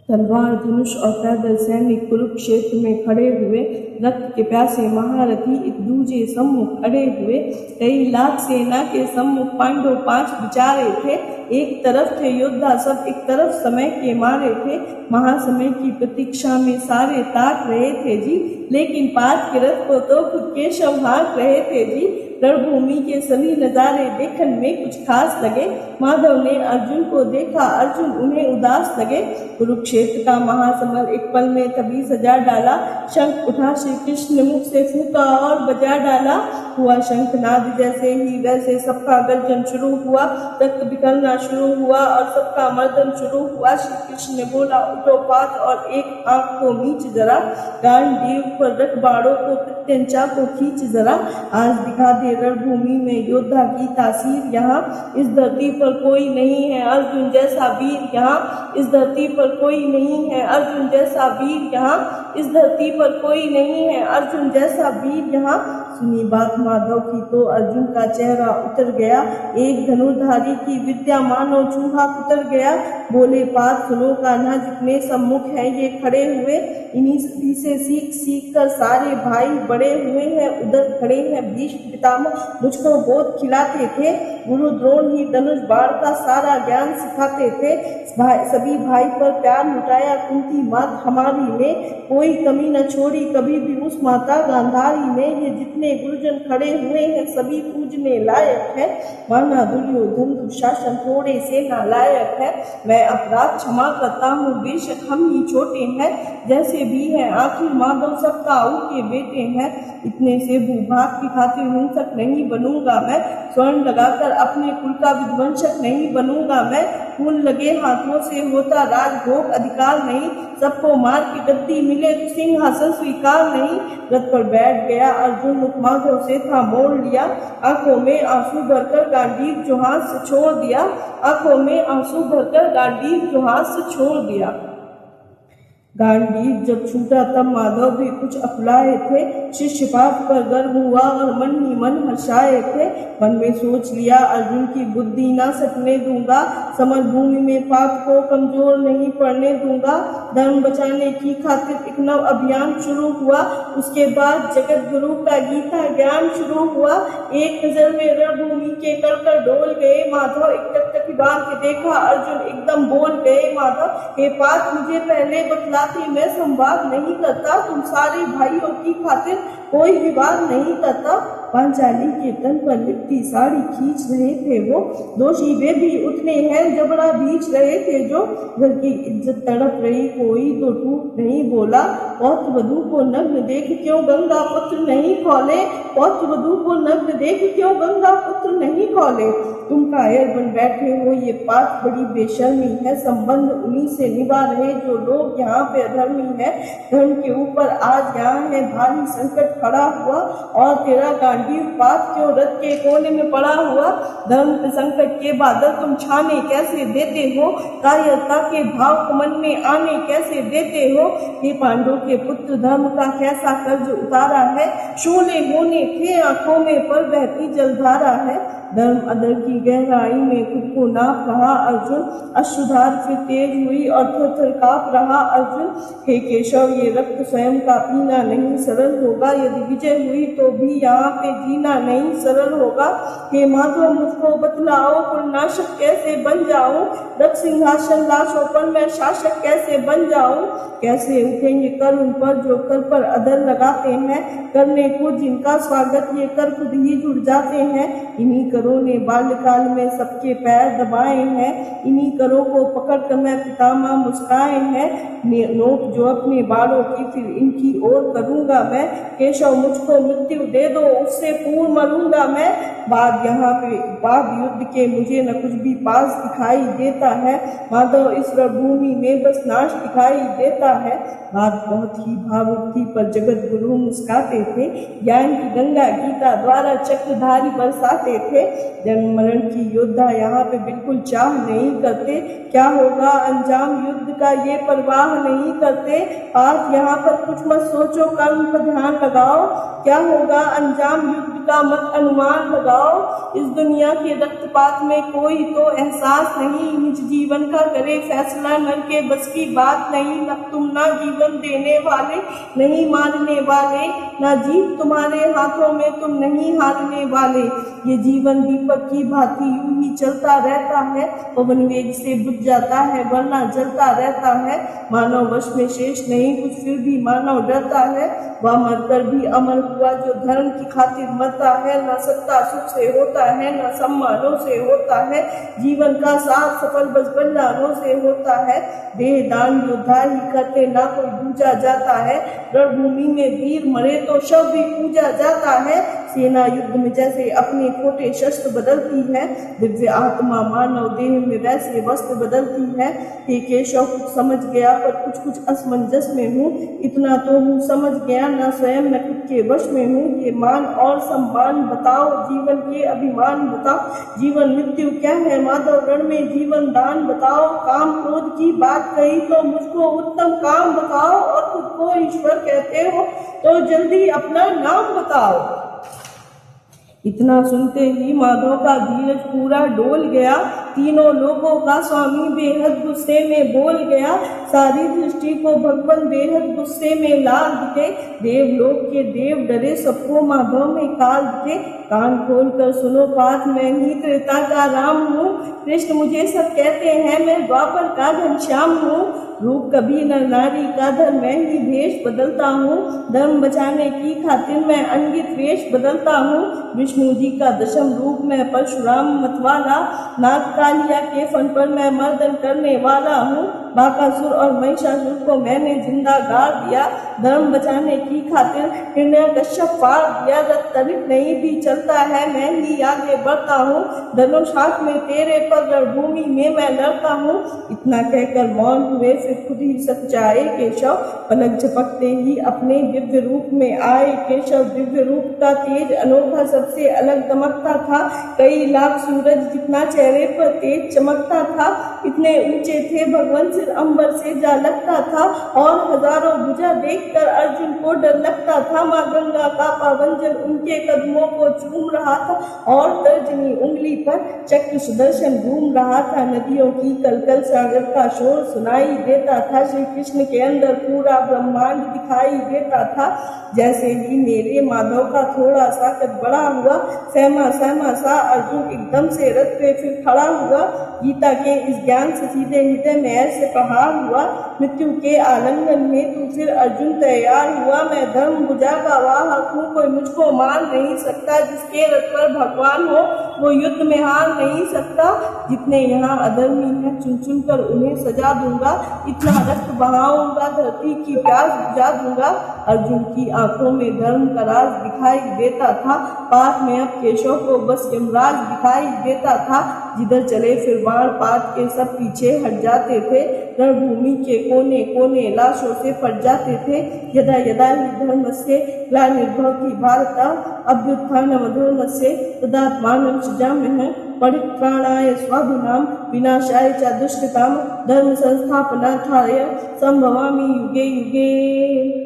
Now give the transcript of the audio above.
तलवार, धनुष और पैदल सैनिक कुरुक्षेत्र में खड़े हुए। रक्त के प्यासे महारथी एक दूजे सम्मुख खड़े हुए। कई लाख सेना के सम्मुख पांडव 5 बिचारे थे। एक तरफ थे योद्धा सब, एक तरफ समय के मारे थे। महासमय की प्रतीक्षा में सारे ताक रहे थे जी, लेकिन पार्थ के रथ को तो खुद केशव हाँक रहे थे जी। रणभूमि के सभी नजारे देखने में कुछ खास लगे। माधव ने अर्जुन को देखा, अर्जुन उन्हें उदास लगे। कुरुक्षेत्र का महासमर एक पल में तभी सजा डाला। शंख उठा श्री कृष्ण मुख से फूका और बजा डाला। हुआ शंखनाद जैसे ही वैसे सबका गर्जन शुरू हुआ। रक्त बिखरना शुरू हुआ और सबका मर्दन शुरू हुआ। श्री कृष्ण ने बोला, उठो पार्थ और एक आंख को मीच जरा, गांडीव पर रख बाणों को, प्रत्यंचा को खींच जरा। आज दिखा दे रणभूमि में योद्धा की तासीर। यहाँ इस धरती पर कोई नहीं है अर्जुन जैसा वीर। यहाँ इस धरती पर कोई नहीं है अर्जुन जैसा वीर। यहाँ इस धरती पर कोई नहीं है अर्जुन जैसा वीर। यहाँ सुनी बात माधव की तो अर्जुन का चेहरा उतर गया। एक धनुर्धारी की विद्या मानो चूहा कुतर गया। बोले, पार्थ सुनो कान्हा, जितने सम्मुख हैं ये खड़े हुए, इन्हीं सभी से सीख सीख कर सारे भाई बड़े हुए हैं। उधर खड़े हैं भीष्म पितामह, मुझको बोध खिलाते थे। गुरु द्रोण ही धनुष बाण का सारा ज्ञान सिखाते थे। सभी भाई पर प्यार लुटाया कुंती मात हमारी ने, कोई कमी न छोड़ी कभी भी उस माता गांधारी ने। ये जितने गुरुजन खड़े हुए हैं सभी पूजने लायक है। माना दुर्योधन दुशासन थोड़े से नालायक है। मैं अपराध क्षमा करता हूँ, बेशक हम ही छोटे हैं, जैसे भी है आखिर माधव सबका उनके बेटे हैं। इतने से भूभाग की खातिर हिंसक नहीं बनूंगा मैं, स्वर्ण लगाकर अपने कुल का विध्वंसक नहीं बनूंगा मैं। खून लगे हाथों से होता राजभोग अधिकार नहीं, सबको मार के गद्दी मिले तो सिंहासन स्वीकार नहीं। रथ पर बैठ गया अर्जुन, मुख माधव से था मोड़ लिया। आंखों में आंसू भरकर गांडीव जो हाथ से छोड़ दिया। आंखों में आंसू भरकर गांडीव जो हाथ से छोड़ दिया। गांडीव जब छूटा तब माधव भी कुछ अपलाए थे। शिष्य पाठ पर गर्व हुआ और मन ही मन हर्षाए थे। मन में सोच लिया, अर्जुन की बुद्धि ना सकने दूंगा। समर भूमि में पाप को कमजोर नहीं पड़ने दूंगा। धर्म बचाने की खातिर एक नव अभियान शुरू हुआ। उसके बाद जगत गुरु का गीता ज्ञान शुरू हुआ। एक नजर में रणभूमि के कर डोल गए माधव। एक टकटकी बांध के देखा अर्जुन, एकदम बोल गए माधव, हे पार्थ मुझे पहले बतला, मैं संवाद नहीं करता, तुम सारे भाइयों की खातिर कोई विवाद नहीं करता। पांचाली के तन पर लिपटी साड़ी खींच रहे थे वो, दोषी वे भी उतने हैं जबड़ा बीच रहे थे जो। घर की इज्जत तड़प रही कोई तो टूट नहीं बोला। पौत्र वधू को नग्न देख क्यों गंगा पुत्र नहीं खोले, पौत्र वधू को नग्न देख क्यों गंगा पुत्र नहीं खोले। तुम कायर बन बैठे हो, ये पार्थ बड़ी बेशर्मी है। संबंध उन्हीं से निभा रहे जो लोग यहाँ पे अधर्मी है। धर्म के ऊपर आज यहाँ है भारी संकट खड़ा हुआ, और तेरा गांडीव पार्थ क्यों रथ के कोने में पड़ा हुआ। धर्म के संकट के बादल तुम छाने कैसे देते हो, कायरता के भाव को मन में आने कैसे देते हो। ये पांडवों के पुत्र धर्म का कैसा कर्ज उतारा है, शोले होने थे आंखों में पर बहती जलधारा है। धर्म अदर की गहराई में खुद को नाप रहा अर्जुन, अश्रुधार फिर तेज हुई और थर-थर कांप रहा अर्जुन। हे केशव, ये रक्त स्वयं का पीना नहीं सरल होगा, यदि विजय हुई तो भी यहाँ पे जीना नहीं सरल होगा। हे माधव, मुझको बतलाओ कुलनाशक कैसे बन जाऊं, रक्त सिंहासन लाशों पर मैं शासक कैसे बन जाऊं। कैसे उठेंगे कर उन पर जो कर पर अधर लगाते हैं, करने को जिनका स्वागत ये कर खुद ही जुड़ जाते हैं। इन्हीं करों ने बाल्यकाल में सबके पैर दबाए हैं, इन्हीं करों को पकड़ कर मैं पितामह मुस्काए हैं। नोक जो अपने बालों की फिर इनकी ओर करूंगा मैं, केशव मुझको मृत्यु दे दो उससे पूर्ण मरूंगा मैं। बाद यहाँ पे बाद युद्ध के मुझे न कुछ भी पास दिखाई देता है, माधव इस रणभूमि में बस नाश दिखाई देता है। बात बहुत ही भावुक थी पर जगत गुरु मुस्काते थे, ज्ञान की गंगा गीता द्वारा चक्रधारी बरसाते थे। जन्म मरण की योद्धा यहाँ पे बिल्कुल चाह नहीं करते, क्या होगा अंजाम युद्ध का ये परवाह नहीं करते। पार्थ यहाँ पर कुछ मत सोचो, कर्म पर ध्यान लगाओ, क्या होगा अंजाम युद्ध का मत अनुमान लगाओ। इस दुनिया के रक्तपात में कोई तो एहसास नहीं, निज जीवन का करे फैसला नर के बस की बात नहीं। न तुम ना जीवन देने वाले, नहीं मारने वाले, ना जीत तुम्हारे हाथों में, तुम नहीं हारने वाले। ये जीवन दीपक की भांति यूं ही चलता रहता है, पवन वेग से बुझ जाता है वरना जलता रहता है। मानव वश में शेष नहीं कुछ, फिर भी मानव डरता है। वह मरकर भी अमर हुआ जो धर्म की खातिर मरता है। न सत्ता सुख से होता है, न सम्मानों से होता है, जीवन का साथ सफल बस बलिदानों से होता है। देह दान योद्धा ही करते, ना कोई पूजा जाता है। रणभूमि में वीर मरे तो शव भी पूजा जाता है। सेना युद्ध में जैसे अपने खोटे शस्त्र बदलती है, दिव्य आत्मा मानव देह में वैसे वस्त्र बदलती है। हे केशव कुछ समझ गया पर कुछ कुछ असमंजस में हूँ, इतना तो हूँ समझ गया ना स्वयं मैं खुद के वश में हूँ। ये मान और सम्मान बताओ, जीवन के अभिमान बताओ, जीवन मृत्यु क्या है माधव रण में जीवन दान बताओ। काम क्रोध की बात कही तो मुझको उत्तम काम बताओ, और खुद को ईश्वर कहते हो तो जल्दी अपना नाम बताओ। इतना सुनते ही माधव का धीरज पूरा डोल गया, तीनों लोगों का स्वामी बेहद गुस्से में बोल गया। सारी दृष्टि को भगवान बेहद गुस्से में लाल दिखे, देवलोक के देव डरे सबको माधव में काल दिखे। कान खोल कर सुनो बात, मैं ही त्रेता का राम हूँ, कृष्ण मुझे सब कहते हैं, मैं द्वापर का घनश्याम हूँ। रूप कभी नर नारी का धर्म मैं ही भेष बदलता हूँ, धर्म बचाने की खातिर मैं अंगित वेश बदलता हूँ। विष्णु जी का दशम रूप मैं परशुराम मतवाला, नाग कालिया के फन पर मैं मर्दन करने वाला हूँ। बाकासुर और महिषासुर को मैंने जिंदा गाड़ दिया, धर्म बचाने की खातिर हिरण्यकश्यप फाड़ दिया। रथ तनिक नहीं भी चलता है, मैं ही आगे बढ़ता हूँ, धनुष हाथ में तेरे पर रणभूमि में मैं लड़ता हूँ। इतना कहकर मौन हुए, फिर खुद ही सच जाए केशव, पलक झपकते ही अपने दिव्य रूप में आए केशव। दिव्य रूप का तेज अनोखा सबसे अलग दमकता था, कई लाख सूरज जितना चेहरे पर तेज चमकता था। इतने ऊंचे थे भगवान सिर अंबर से जा लगता था, और हजारों भुजा देखकर अर्जुन को डर लगता था। माँ गंगा का पावन जल उनके कदमों को चूम रहा था, और तर्जनी उंगली पर चक्र सुदर्शन घूम रहा था। नदियों की कलकल सागर का शोर सुनाई देता था, श्री कृष्ण के अंदर पूरा ब्रह्मांड दिखाई देता था। जैसे ही मेरे माधव का थोड़ा सा कद बड़ा हुआ, सहमा सहमा सा अर्जुन एकदम से रथ पे फिर खड़ा हुआ। गीता के इस ज्ञान से सीधे हृदय में ऐसे प्रहार हुआ, मृत्यु के आलिंगन में तू फिर अर्जुन तैयार हुआ। मैं धर्म भुजा का वाहक हूँ, कोई मुझको मार नहीं सकता, जिसके रथ पर भगवान हो वो युद्ध में हार नहीं सकता। जितने यहाँ अधर्मी हैं चुन चुन कर उन्हें सजा दूंगा, इतना रक्त बहाऊंगा धरती की प्यास बुझा दूंगा। अर्जुन की आंखों में धर्म का राज दिखाई देता था, पाठ में अब केशव को बस यमराज दिखाई देता था। जिधर चले फिर बाण पात के सब पीछे हट जाते थे, रणभूमि के कोने कोने लाशों से फट जाते थे। यदा यदा ही धर्मस्य ग्लानिर्भवति भारत, अभ्युत्थानम् अधर्मस्य तदात्मानं सृजाम्यहम्। परित्राणाय साधूनां विनाशाय च दुष्कृतां, धर्म संस्थापनार्थाय संभवामि युगे युगे।